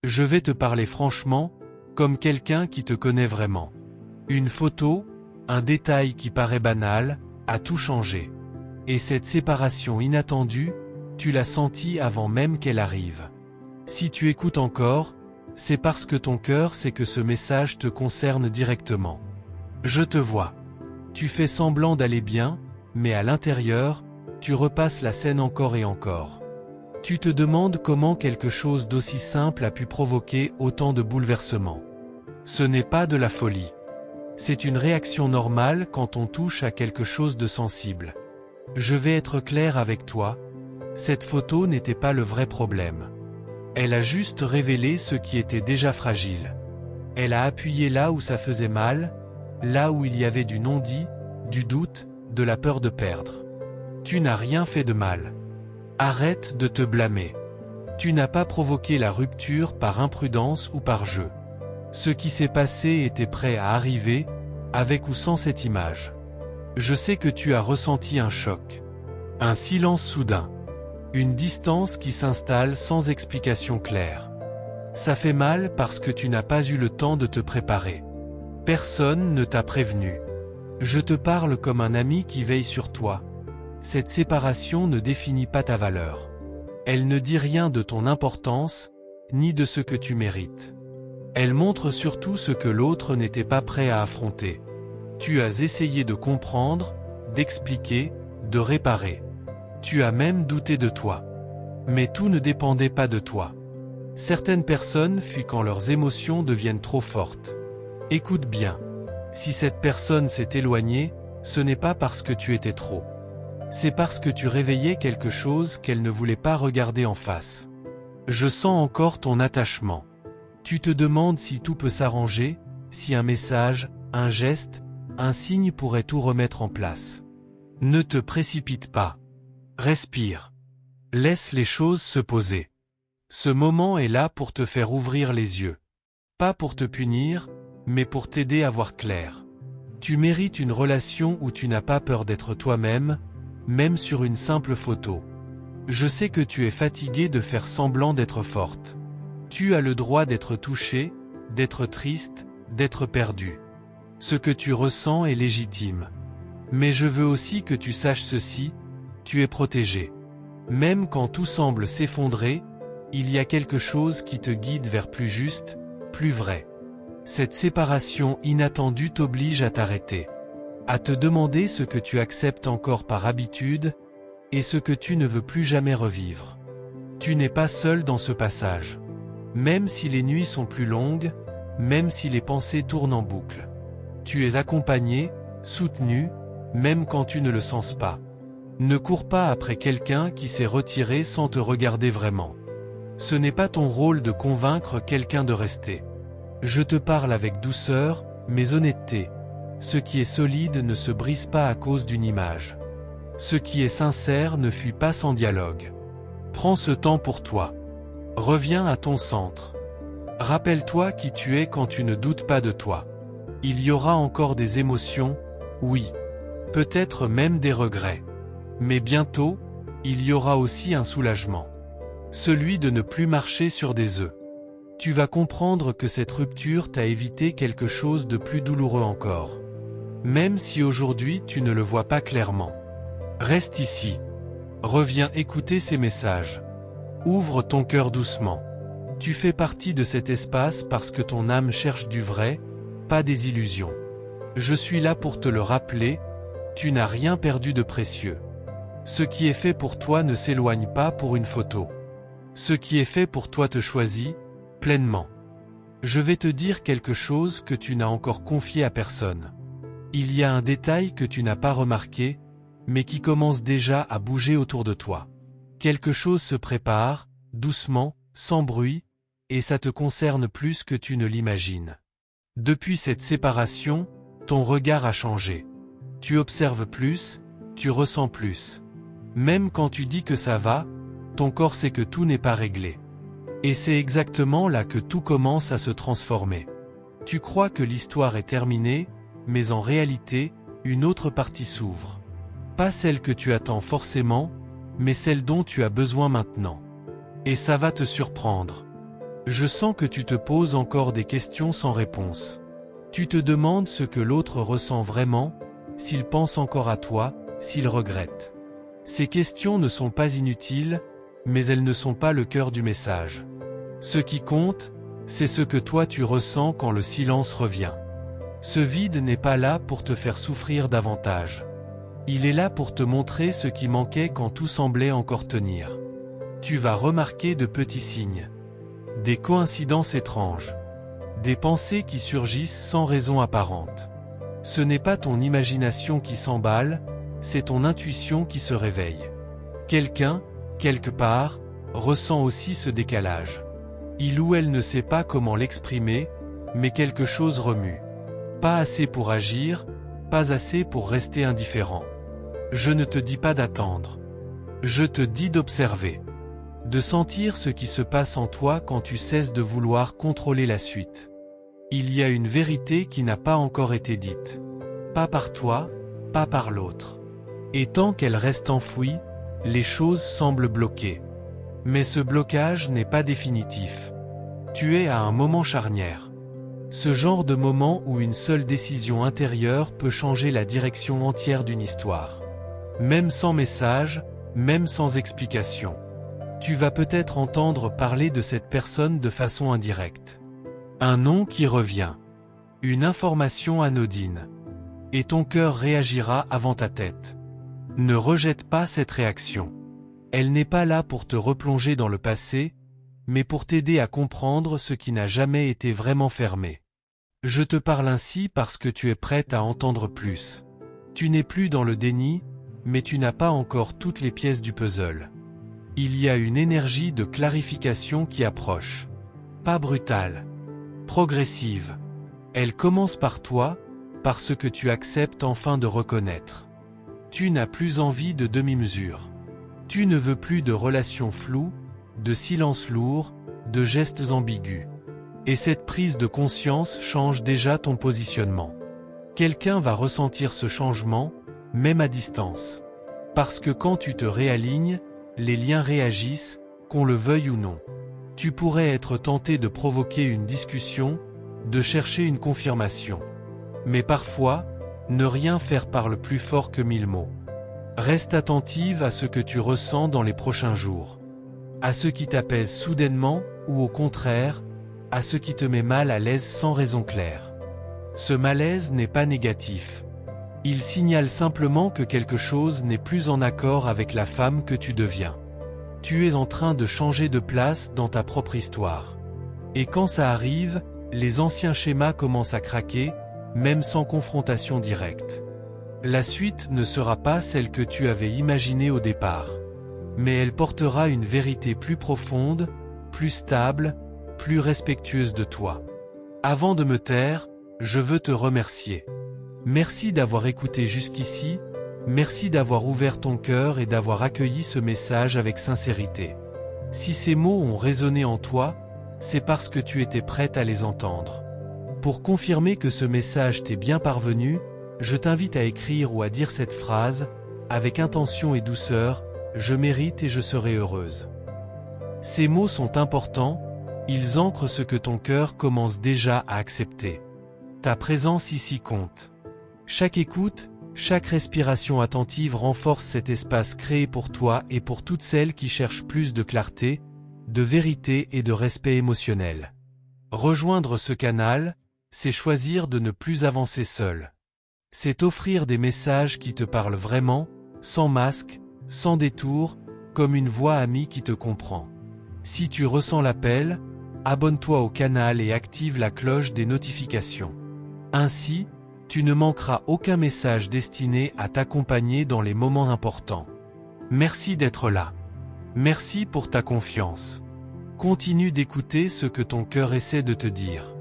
Je vais te parler franchement, comme quelqu'un qui te connaît vraiment. Une photo, un détail qui paraît banal, a tout changé. Et cette séparation inattendue, tu l'as sentie avant même qu'elle arrive. Si tu écoutes encore, c'est parce que ton cœur sait que ce message te concerne directement. Je te vois. Tu fais semblant d'aller bien, mais à l'intérieur, tu repasses la scène encore et encore. Tu te demandes comment quelque chose d'aussi simple a pu provoquer autant de bouleversements. Ce n'est pas de la folie. C'est une réaction normale quand on touche à quelque chose de sensible. Je vais être clair avec toi, cette photo n'était pas le vrai problème. Elle a juste révélé ce qui était déjà fragile. Elle a appuyé là où ça faisait mal, là où il y avait du non-dit, du doute, de la peur de perdre. Tu n'as rien fait de mal. Arrête de te blâmer. Tu n'as pas provoqué la rupture par imprudence ou par jeu. Ce qui s'est passé était prêt à arriver, avec ou sans cette image. Je sais que tu as ressenti un choc. Un silence soudain. Une distance qui s'installe sans explication claire. Ça fait mal parce que tu n'as pas eu le temps de te préparer. Personne ne t'a prévenu. Je te parle comme un ami qui veille sur toi. Cette séparation ne définit pas ta valeur. Elle ne dit rien de ton importance, ni de ce que tu mérites. Elle montre surtout ce que l'autre n'était pas prêt à affronter. Tu as essayé de comprendre, d'expliquer, de réparer. Tu as même douté de toi. Mais tout ne dépendait pas de toi. Certaines personnes fuient quand leurs émotions deviennent trop fortes. Écoute bien. Si cette personne s'est éloignée, ce n'est pas parce que tu étais trop. C'est parce que tu réveillais quelque chose qu'elle ne voulait pas regarder en face. Je sens encore ton attachement. Tu te demandes si tout peut s'arranger, si un message, un geste, un signe pourrait tout remettre en place. Ne te précipite pas. Respire. Laisse les choses se poser. Ce moment est là pour te faire ouvrir les yeux. Pas pour te punir, mais pour t'aider à voir clair. Tu mérites une relation où tu n'as pas peur d'être toi-même, même sur une simple photo. Je sais que tu es fatigué de faire semblant d'être forte. Tu as le droit d'être touché, d'être triste, d'être perdu. Ce que tu ressens est légitime. Mais je veux aussi que tu saches ceci, tu es protégé. Même quand tout semble s'effondrer, il y a quelque chose qui te guide vers plus juste, plus vrai. Cette séparation inattendue t'oblige à t'arrêter. À te demander ce que tu acceptes encore par habitude, et ce que tu ne veux plus jamais revivre. Tu n'es pas seul dans ce passage. Même si les nuits sont plus longues, même si les pensées tournent en boucle. Tu es accompagné, soutenu, même quand tu ne le sens pas. Ne cours pas après quelqu'un qui s'est retiré sans te regarder vraiment. Ce n'est pas ton rôle de convaincre quelqu'un de rester. Je te parle avec douceur, mais honnêteté. Ce qui est solide ne se brise pas à cause d'une image. Ce qui est sincère ne fuit pas sans dialogue. Prends ce temps pour toi. Reviens à ton centre. Rappelle-toi qui tu es quand tu ne doutes pas de toi. Il y aura encore des émotions, oui. Peut-être même des regrets. Mais bientôt, il y aura aussi un soulagement. Celui de ne plus marcher sur des œufs. Tu vas comprendre que cette rupture t'a évité quelque chose de plus douloureux encore. Même si aujourd'hui tu ne le vois pas clairement. Reste ici. Reviens écouter ces messages. Ouvre ton cœur doucement. Tu fais partie de cet espace parce que ton âme cherche du vrai, pas des illusions. Je suis là pour te le rappeler, tu n'as rien perdu de précieux. Ce qui est fait pour toi ne s'éloigne pas pour une photo. Ce qui est fait pour toi te choisit, pleinement. Je vais te dire quelque chose que tu n'as encore confié à personne. Il y a un détail que tu n'as pas remarqué, mais qui commence déjà à bouger autour de toi. Quelque chose se prépare, doucement, sans bruit, et ça te concerne plus que tu ne l'imagines. Depuis cette séparation, ton regard a changé. Tu observes plus, tu ressens plus. Même quand tu dis que ça va, ton corps sait que tout n'est pas réglé. Et c'est exactement là que tout commence à se transformer. Tu crois que l'histoire est terminée, mais en réalité, une autre partie s'ouvre. Pas celle que tu attends forcément, mais celle dont tu as besoin maintenant. Et ça va te surprendre. Je sens que tu te poses encore des questions sans réponse. Tu te demandes ce que l'autre ressent vraiment, s'il pense encore à toi, s'il regrette. Ces questions ne sont pas inutiles, mais elles ne sont pas le cœur du message. Ce qui compte, c'est ce que toi tu ressens quand le silence revient. Ce vide n'est pas là pour te faire souffrir davantage. Il est là pour te montrer ce qui manquait quand tout semblait encore tenir. Tu vas remarquer de petits signes. Des coïncidences étranges. Des pensées qui surgissent sans raison apparente. Ce n'est pas ton imagination qui s'emballe, c'est ton intuition qui se réveille. Quelqu'un, quelque part, ressent aussi ce décalage. Il ou elle ne sait pas comment l'exprimer, mais quelque chose remue. Pas assez pour agir, pas assez pour rester indifférent. Je ne te dis pas d'attendre. Je te dis d'observer. De sentir ce qui se passe en toi quand tu cesses de vouloir contrôler la suite. Il y a une vérité qui n'a pas encore été dite. Pas par toi, pas par l'autre. Et tant qu'elle reste enfouie, les choses semblent bloquées. Mais ce blocage n'est pas définitif. Tu es à un moment charnière. Ce genre de moment où une seule décision intérieure peut changer la direction entière d'une histoire. Même sans message, même sans explication. Tu vas peut-être entendre parler de cette personne de façon indirecte. Un nom qui revient. Une information anodine. Et ton cœur réagira avant ta tête. Ne rejette pas cette réaction. Elle n'est pas là pour te replonger dans le passé, mais pour t'aider à comprendre ce qui n'a jamais été vraiment fermé. Je te parle ainsi parce que tu es prête à entendre plus. Tu n'es plus dans le déni, mais tu n'as pas encore toutes les pièces du puzzle. Il y a une énergie de clarification qui approche. Pas brutale. Progressive. Elle commence par toi, par ce que tu acceptes enfin de reconnaître. Tu n'as plus envie de demi-mesure. Tu ne veux plus de relations floues, de silences lourds, de gestes ambigus. Et cette prise de conscience change déjà ton positionnement. Quelqu'un va ressentir ce changement, même à distance. Parce que quand tu te réalignes, les liens réagissent, qu'on le veuille ou non. Tu pourrais être tenté de provoquer une discussion, de chercher une confirmation. Mais parfois, ne rien faire parle plus fort que 1000 mots. Reste attentive à ce que tu ressens dans les prochains jours. À ce qui t'apaise soudainement, ou au contraire, à ce qui te met mal à l'aise sans raison claire. Ce malaise n'est pas négatif. Il signale simplement que quelque chose n'est plus en accord avec la femme que tu deviens. Tu es en train de changer de place dans ta propre histoire. Et quand ça arrive, les anciens schémas commencent à craquer, même sans confrontation directe. La suite ne sera pas celle que tu avais imaginée au départ. Mais elle portera une vérité plus profonde, plus stable, plus respectueuse de toi. Avant de me taire, je veux te remercier. Merci d'avoir écouté jusqu'ici, merci d'avoir ouvert ton cœur et d'avoir accueilli ce message avec sincérité. Si ces mots ont résonné en toi, c'est parce que tu étais prête à les entendre. Pour confirmer que ce message t'est bien parvenu, je t'invite à écrire ou à dire cette phrase, avec intention et douceur, « Je mérite et je serai heureuse ». Ces mots sont importants, ils ancrent ce que ton cœur commence déjà à accepter. Ta présence ici compte. Chaque écoute, chaque respiration attentive renforce cet espace créé pour toi et pour toutes celles qui cherchent plus de clarté, de vérité et de respect émotionnel. Rejoindre ce canal, c'est choisir de ne plus avancer seul. C'est offrir des messages qui te parlent vraiment, sans masque, sans détour, comme une voix amie qui te comprend. Si tu ressens l'appel, abonne-toi au canal et active la cloche des notifications. Ainsi, tu ne manqueras aucun message destiné à t'accompagner dans les moments importants. Merci d'être là. Merci pour ta confiance. Continue d'écouter ce que ton cœur essaie de te dire.